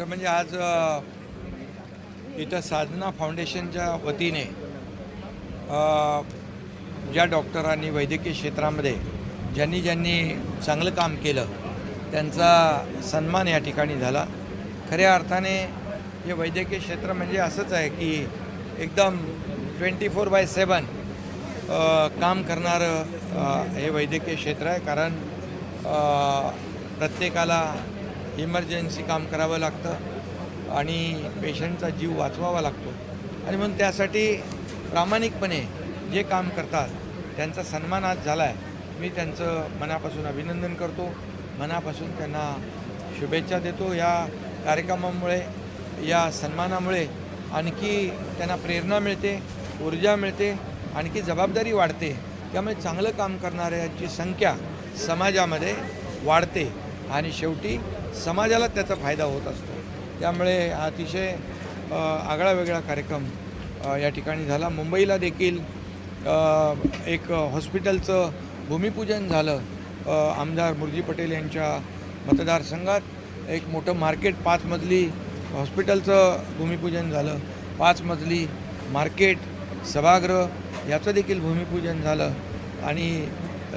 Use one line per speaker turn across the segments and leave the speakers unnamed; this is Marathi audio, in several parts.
खरं म्हणजे आज इथं साधना फाउंडेशनच्या वतीने ज्या डॉक्टरांनी वैद्यकीय क्षेत्रामध्ये ज्यांनी चांगलं काम केलं त्यांचा सन्मान या ठिकाणी झाला. खऱ्या अर्थाने हे वैद्यकीय क्षेत्र म्हणजे असंच आहे की एकदम 24/7 काम करणारं हे वैद्यकीय क्षेत्र आहे. कारण प्रत्येकाला इमर्जन्सी काम करावं लागतं आणि पेशंटचा जीव वाचवावा लागतो आणि म्हणून त्यासाठी प्रामाणिकपणे जे काम करतात त्यांचा सन्मान आज झाला आहे. मी त्यांचं मनापासून अभिनंदन करतो, मनापासून त्यांना शुभेच्छा देतो. या कार्यक्रमामुळे, या सन्मानामुळे आणखी त्यांना प्रेरणा मिळते, ऊर्जा मिळते, आणखी जबाबदारी वाढते. त्यामुळे चांगलं काम करणाऱ्यांची संख्या समाजामध्ये वाढते आणि शेवटी समाजाला त्याचा फायदा होत असतो. त्यामुळे अतिशय आगळा वेगळा कार्यक्रम या ठिकाणी झाला. मुंबईला देखील एक हॉस्पिटलचं भूमिपूजन झालं. आमदार मुर्जी पटेल यांच्या मतदारसंघात एक मोठं मार्केट 5 मजली हॉस्पिटलचं भूमिपूजन झालं. 5 मजली मार्केट, सभागृह याचं देखील भूमिपूजन झालं आणि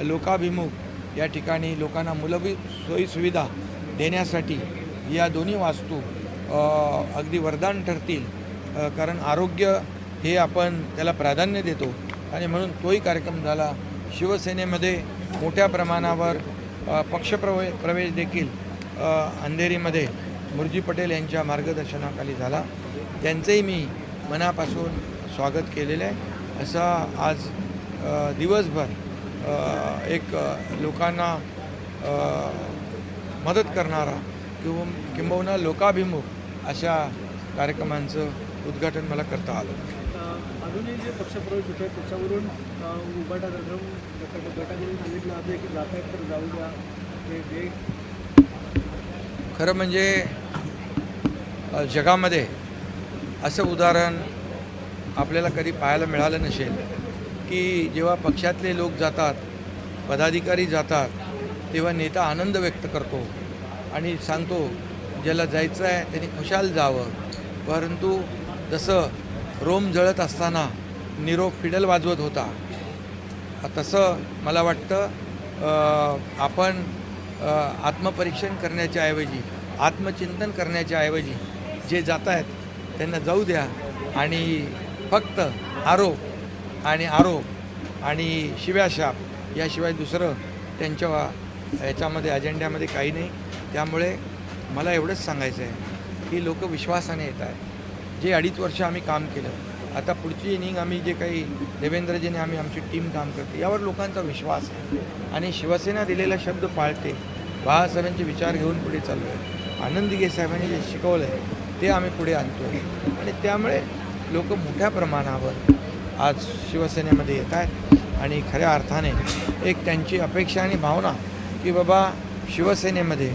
लोकाभिमुख या ठिकाणी लोकांना मूलभूत सोयीसुविधा देण्यासाठी या दोन्ही वास्तू अगदी वरदान ठरतील. कारण आरोग्य हे आपण त्याला प्राधान्य देतो आणि म्हणून तोही कार्यक्रम झाला. शिवसेनेमध्ये मोठ्या प्रमाणावर प्रवेश देखील अंधेरीमध्ये मुर्जी पटेल यांच्या मार्गदर्शनाखाली झाला. त्यांचंही मी मनापासून स्वागत केलेलं आहे. असा आज दिवसभर एक लोकांना मदत करणारा किंबहुना लोकाभिमुख अशा कार्यक्रमांचं उद्घाटन मला करता आलं.
अजूनही जे पक्षप्रवेश होते त्याच्यावरून उभाटा गटाकडून सांगितलं आहे की जात आहेत तर जाऊ द्या. हे
खरं म्हणजे जगामध्ये असं उदाहरण आपल्याला कधी पाहायला मिळालं नसेल की जेव्हा पक्षातले लोक जातात, पदाधिकारी जातात, तेव्हा नेता आनंद व्यक्त करतो आणि सांगतो ज्याला जायचं आहे त्यांनी खुशाल जावं. परंतु जसं रोम जळत असताना निरोप फिडल वाजवत होता, तसं मला वाटतं आपण आत्मपरीक्षण करण्याच्या ऐवजी, आत्मचिंतन करण्याच्या ऐवजी जे जात आहेत त्यांना जाऊ द्या आणि फक्त आरोप आणि शिव्याशाप याशिवाय दुसरं त्यांच्या याच्यामध्ये अजेंड्यामध्ये काही नाही. त्यामुळे मला एवढंच सांगायचं आहे की लोक विश्वासाने येत आहेत. जे 2.5 वर्ष आम्ही काम केलं, आता पुढची इनिंग आम्ही जे काही देवेंद्रजीने आमची टीम काम करते यावर लोकांचा विश्वास आहे आणि शिवसेना दिलेला शब्द पाळते. बाळासाहेबांचे विचार घेऊन पुढे चाललो आहे. आनंद दिघे साहेबांनी जे शिकवलं आहे ते आम्ही पुढे आणतो आहे आणि त्यामुळे लोक मोठ्या प्रमाणावर आज शिवसेनेमध्ये येत आहेत आणि खऱ्या अर्थाने एक त्यांची अपेक्षा आणि भावना की बाबा शिवसेनेमध्ये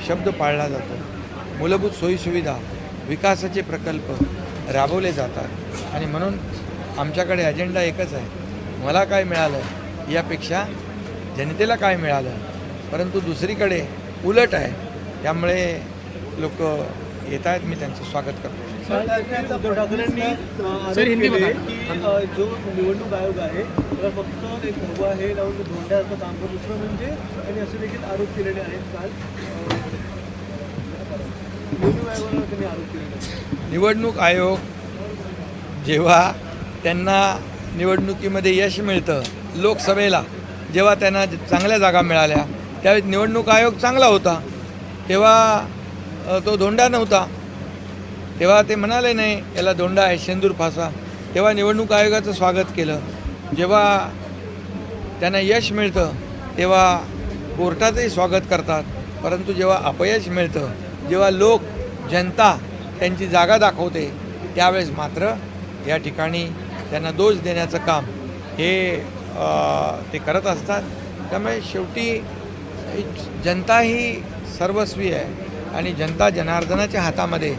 शब्द पाळला जातो, मूलभूत सोयीसुविधा, विकासाचे प्रकल्प राबवले जातात आणि म्हणून आमच्याकडे अजेंडा एकच आहे. मला काय मिळालं यापेक्षा जनतेला काय मिळालं, परंतु दुसरीकडे उलट आहे. त्यामुळे लोक येत आहेत, मी त्यांचं स्वागत करतो.
उद्धव ठाकरेंनी केले की जो निवडणूक आयोग आहे त्याला फक्त एक भगवा हे लावून धोंड्याचं काम करतो. दुसरं म्हणजे त्यांनी असे देखील आरोप केलेले आहेत. काल निवडणूक आयोगावर त्यांनी आरोप केलेले.
निवडणूक आयोग जेव्हा त्यांना निवडणुकीमध्ये यश मिळतं, लोकसभेला जेव्हा त्यांना चांगल्या जागा मिळाल्या त्यावेळी निवडणूक आयोग चांगला होता, तेव्हा तो धोंडा नव्हता. तेव्हा ते म्हणाले नाही याला धोंडा आहे, शेंदूर फासा. तेव्हा निवडणूक आयोगाचं स्वागत केलं. जेव्हा त्यांना यश मिळतं तेव्हा कोर्टाचंही स्वागत करतात. परंतु जेव्हा अपयश मिळतं, जेव्हा जनता त्यांची जागा दाखवते त्यावेळेस मात्र या ठिकाणी त्यांना दोष देण्याचं काम हे ते करत असतात. त्यामुळे शेवटी जनता ही सर्वस्वी आहे आणि जनता जनार्दनाच्या हातामध्ये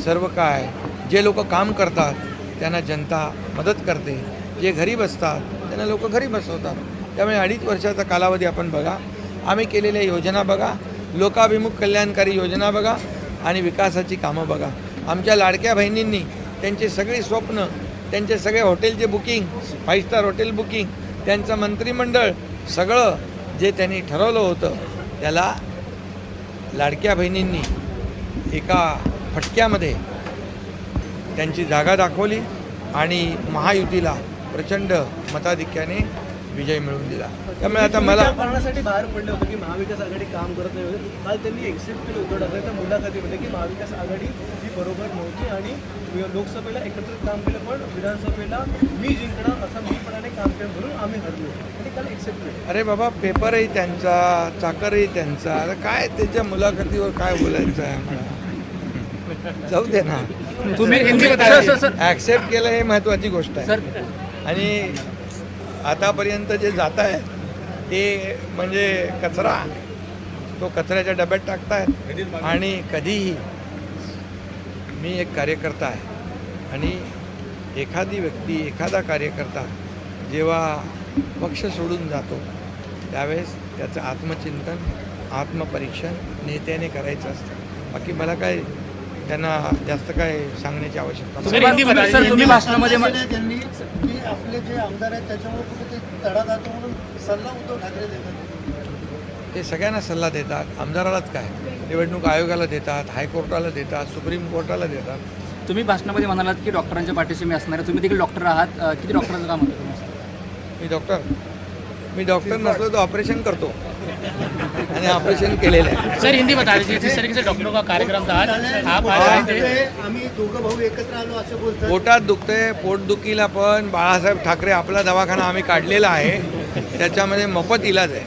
सर्व काय. जे लोक काम करतात त्यांना जनता मदत करते, जे घरी बसतात त्यांना लोक घरी बसवतात. त्यामुळे 2.5 वर्षाचा कालावधी आपण बघा, आम्ही केलेल्या योजना बघा, लोकाभिमुख कल्याणकारी योजना बघा, आणि विकासाची कामं बघा. आमच्या लाडक्या बहिणींनी त्यांचे सगळे स्वप्न, त्यांचे सगळे हॉटेलचे बुकिंग, 5 स्टार हॉटेल बुकिंग, त्यांचं मंत्रिमंडळ सगळं जे त्यांनी ठरवलं होतं त्याला लाडक्या बहिणींनी एका फटक्यामध्ये त्यांची जागा दाखवली आणि महायुतीला प्रचंड मताधिक्याने विजय मिळवून दिला. त्यामुळे आता मला
त्या कारणासाठी बाहेर पडले होते की महाविकास आघाडी काम करत नाही होते. काल त्यांनी एक्सेप्ट केलं उद्धव ठाकरेंच्या मुलाखतीमध्ये की महाविकास आघाडी ही बरोबर नव्हती आणि लोकसभेला एकत्रित काम केलं पण विधानसभेला मी जिंकणार असं मीपणाने काम केलं म्हणून आम्ही हरलो आणि काल एक्सेप्ट केलं.
अरे बाबा, पेपरही त्यांचा, चाकरही त्यांचा, आता काय त्याच्या मुलाखतीवर काय बोलायचं आहे मला, जाऊ दे ना.
तुम्ही हिंदी बताया
ॲक्सेप्ट केलं हे महत्त्वाची गोष्ट आहे.
सर.
आणि आतापर्यंत जे जात आहे ते म्हणजे कचरा, तो कचऱ्याच्या डब्यात टाकतायत. आणि कधीही मी एक कार्यकर्ता आहे आणि एखादी व्यक्ती, एखादा कार्यकर्ता जेव्हा पक्ष सोडून जातो त्यावेळेस त्याचं आत्मचिंतन, आत्मपरीक्षण नेत्याने करायचं असतं. बाकी मला काय त्यांना जास्त काय सांगण्याची आवश्यकता नाही.
सर, तुम्ही भाषणामध्ये
त्यांनी की आपले जे आमदार आहेत त्याच्यामुळे कुठे ते तडा जातो म्हणून सल्ला उद्धव ठाकरे देतात.
ते सगळ्यांना सल्ला देतात. आमदारालाच काय, निवडणूक आयोगाला देतात, हायकोर्टाला देतात, सुप्रीम कोर्टाला देतात.
तुम्ही भाषणामध्ये म्हणालात की डॉक्टरांच्या पाठीशी मी असणार आहे. तुम्ही देखील डॉक्टर आहात. किती डॉक्टरांचं काम होतं तुम्ही?
मी डॉक्टर नसलो तर ऑपरेशन करतो आणि ऑपरेशन केलेलं आहे.
सर, हिंदी बता दीजिए जिस तरीके से डॉक्टरों का कार्यक्रम था आज आप आज आए थे.
आम्ही दोघं भाऊ एकत्र आलो असं बोलतात.
पोटात दुखतंय, पोटदुखीला पण बाळासाहेब ठाकरे आपला दवाखाना आम्ही काढलेला आहे, त्याच्यामध्ये मोफत इलाज आहे.